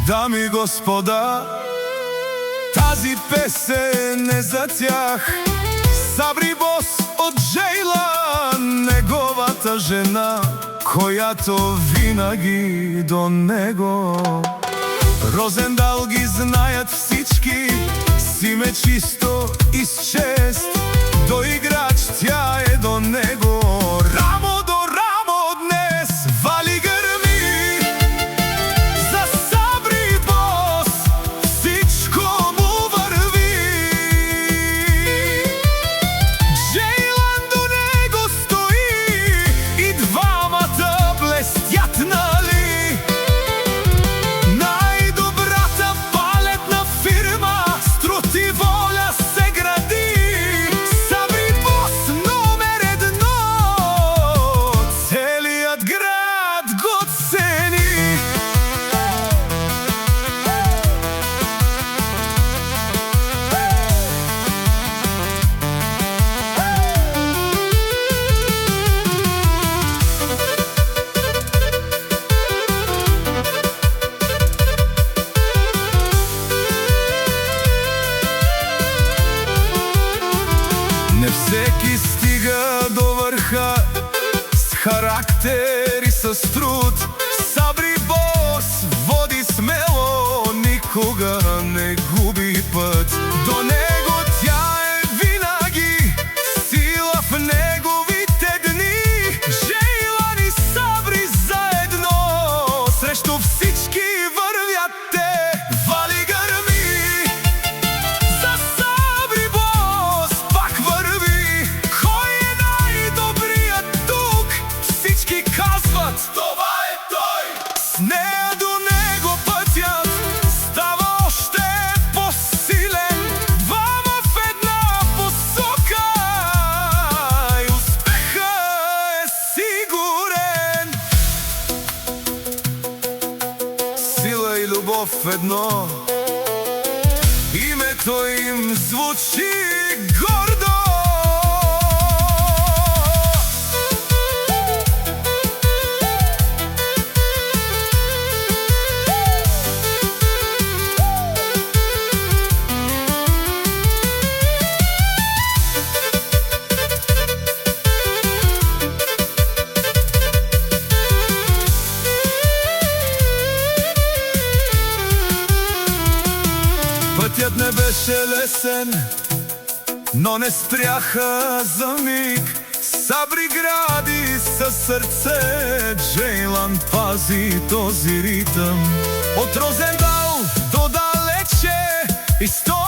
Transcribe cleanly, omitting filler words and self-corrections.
Дами и господа, тази песен е за тях. Сабри Бос от Джейлан, неговата жена, която винаги до него. Розендал ги знаят всички, с име чисто и с чест. До играч тя е до него. Рамо до рамо днес вали гърми. За Сабри Бос всичко му върви. Джейлан до него стои и двамата блестят, нали? Най-добрата балетна фирма с труд и воля се гради. Сабри Бос номер едно, целият град го цени. Не всеки стига до върха с характер и с труд. Сабри Бос води смело, никога не губи път. До него тя е винаги, сила в неговите дни. Джейлан и Сабри заедно, срещу всички вървят те. Вали гърми. За Сабри Бос пак върви. Кой е най-добрият тук? Всички казват, това е той. С нея до него пътят става още по-силен. Двама в една посока и успеха е сигурен. Сила и любов в едно, името им звучи гордо. Пътят не беше лесен, но не спряха за миг. Сабри гради със сърце, Джейлан пази този ритъм. От Розендал до далече история